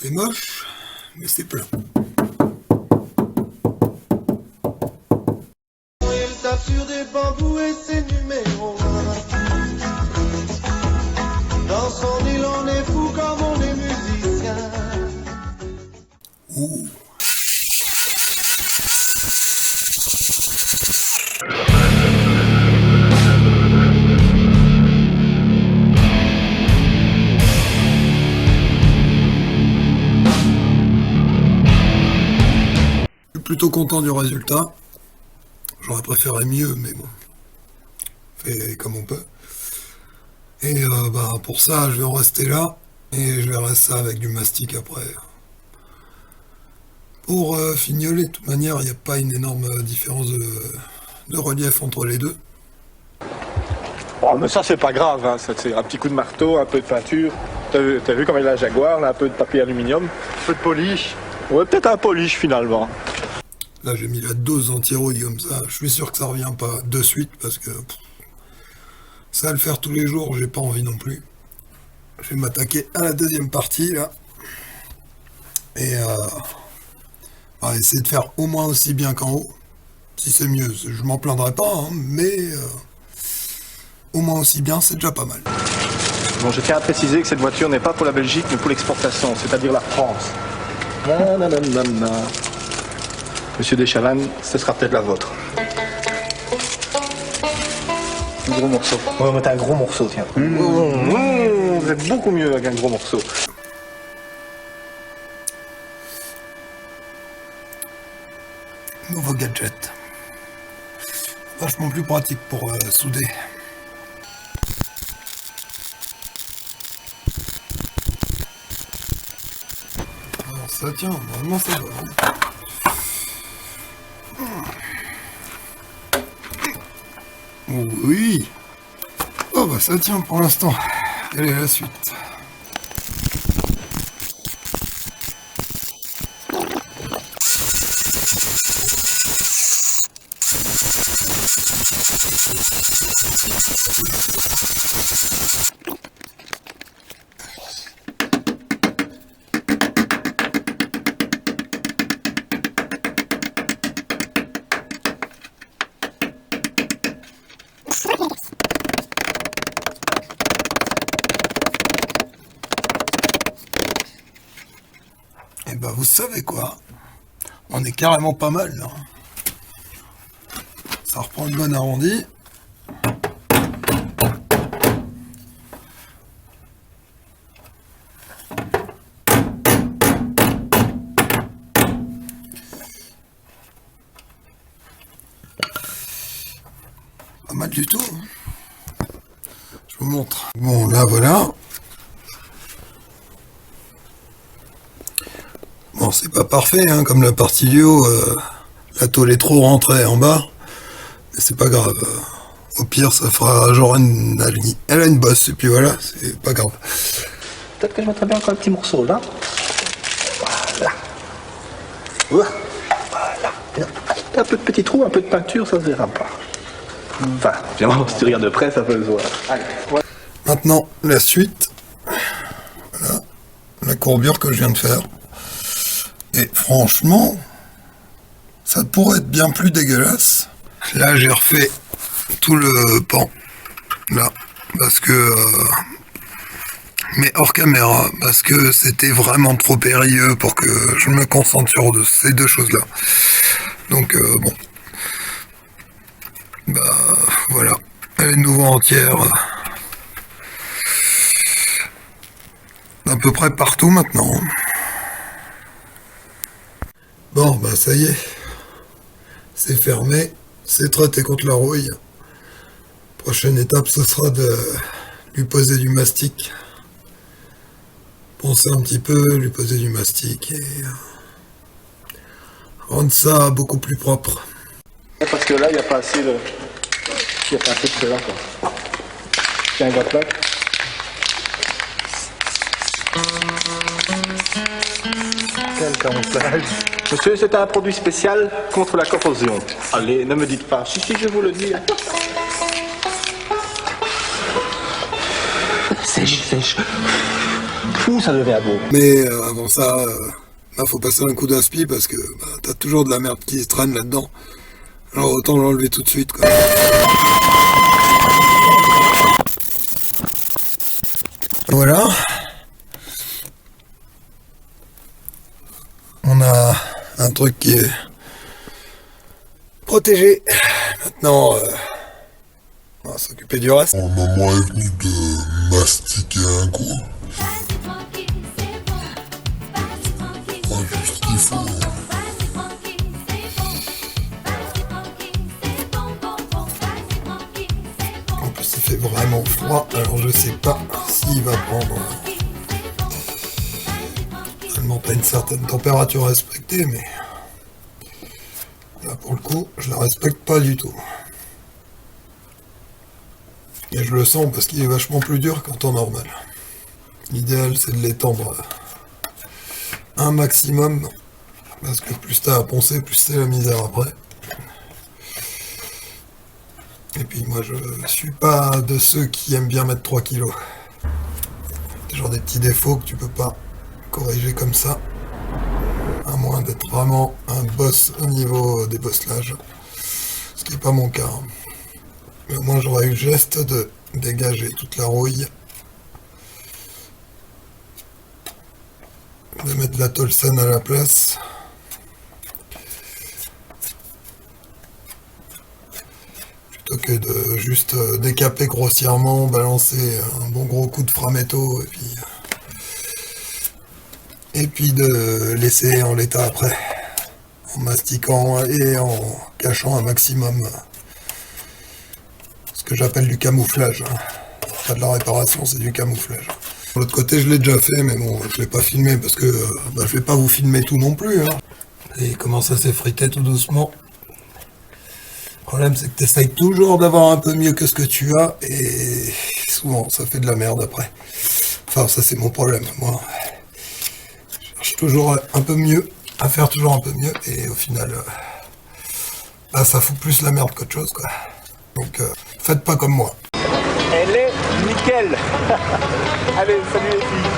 C'est moche, mais c'est plein. Il tape sur des bambous et c'est numéro 1. Dans son île on est fou comme on est musicien. Ouh. Je suis plutôt content du résultat. J'aurais préféré mieux, mais bon. Fait comme on peut. Et pour ça, je vais en rester là. Et je verrai ça avec du mastic après. Pour fignoler, de toute manière, il n'y a pas une énorme différence de relief entre les deux. Oh, mais ça, c'est pas grave, hein. C'est un petit coup de marteau, un peu de peinture. T'as vu comme il a la Jaguar, là, un peu de papier aluminium. Un peu de polish. Ouais, peut-être un polish finalement. Là, j'ai mis la dose anti-rouille comme ça. Je suis sûr que ça revient pas de suite parce que ça le faire tous les jours, j'ai pas envie non plus. Je vais m'attaquer à la deuxième partie là. Et on va essayer de faire au moins aussi bien qu'en haut. Si c'est mieux, je m'en plaindrai pas, hein, mais au moins aussi bien, c'est déjà pas mal. Bon, je tiens à préciser que cette voiture n'est pas pour la Belgique, mais pour l'exportation, c'est-à-dire la France. Nananana. Monsieur Deschavannes, ce sera peut-être la vôtre. Un gros morceau. On va mettre un gros morceau, tiens. Vous êtes beaucoup mieux avec un gros morceau. Nouveau gadget. Vachement plus pratique pour souder. Alors ça tient, normalement ça va. Oh oui. Oh bah ça tient pour l'instant. Quelle est la suite? Et bah vous savez quoi? On est carrément pas mal là. Ça reprend une bonne arrondie. Pas mal du tout. Hein. Je vous montre. Bon là voilà. Bon, c'est pas parfait, hein, comme la partie du haut, la tôle est trop rentrée en bas, mais c'est pas grave. Au pire, ça fera genre elle a une bosse, et puis voilà, c'est pas grave. Peut-être que je mettrais bien encore un petit morceau là. Voilà. Voilà. Un peu de petit trou, un peu de peinture, ça se verra pas. Enfin, évidemment, si tu regardes de près, ça peut se voir. Allez. Ouais. Maintenant, la suite. Voilà, la courbure que je viens de faire. Et franchement, ça pourrait être bien plus dégueulasse. Là, j'ai refait tout le pan. Là. Parce que... mais hors caméra. Parce que c'était vraiment trop périlleux pour que je me concentre sur ces deux choses-là. Donc, bon. Bah, voilà. Elle est de nouveau entière. À peu près partout maintenant. Bon, bah ça y est, c'est fermé, c'est traité contre la rouille. Prochaine étape, ce sera de lui poser du mastic. Poncer un petit peu, lui poser du mastic et rendre ça beaucoup plus propre. Parce que là, il n'y a pas assez de... Il n'y a pas assez de cela, quoi. Tiens, un gars plaque. Quel camouflage. Monsieur, c'est un produit spécial contre la corrosion. Allez, ne me dites pas. Si, je vous le dis. Sèche. Fou, ça devient beau. Mais avant ça, faut passer un coup d'aspi parce que t'as toujours de la merde qui se traîne là-dedans. Alors autant l'enlever tout de suite, quoi. Voilà. On a un truc qui est protégé. Maintenant, on va s'occuper du reste. Le moment est venu de mastiquer un coup. Pas juste qu'il faut. En plus, il fait vraiment froid, alors je sais pas s'il va prendre tellement pas une certaine température respectée, mais là pour le coup, je la respecte pas du tout. Et je le sens parce qu'il est vachement plus dur qu'en temps normal. L'idéal, c'est de l'étendre un maximum, parce que plus t'as à poncer, plus c'est la misère après. Et puis moi, je suis pas de ceux qui aiment bien mettre 3 kilos. C'est genre des petits défauts que tu peux pas corriger comme ça, à moins d'être vraiment un boss au niveau des bosselages, ce qui n'est pas mon cas. Mais au moins j'aurais eu le geste de dégager toute la rouille, de mettre de la tolsène à la place, plutôt que de juste décaper grossièrement, balancer un bon gros coup de framéto et puis de laisser en l'état après, en mastiquant et en cachant un maximum ce que j'appelle du camouflage. Pas de la réparation, c'est du camouflage. De l'autre côté, je l'ai déjà fait, mais bon, je l'ai pas filmé parce que je vais pas vous filmer tout non plus. Et il commence à s'effriter tout doucement. Le problème, c'est que tu essayes toujours d'avoir un peu mieux que ce que tu as, et souvent, ça fait de la merde après. Enfin, ça, c'est mon problème, moi. Je cherche toujours un peu mieux, à faire toujours un peu mieux, et au final, ça fout plus la merde qu'autre chose, quoi. Donc, faites pas comme moi. Elle est nickel. Allez, salut les filles.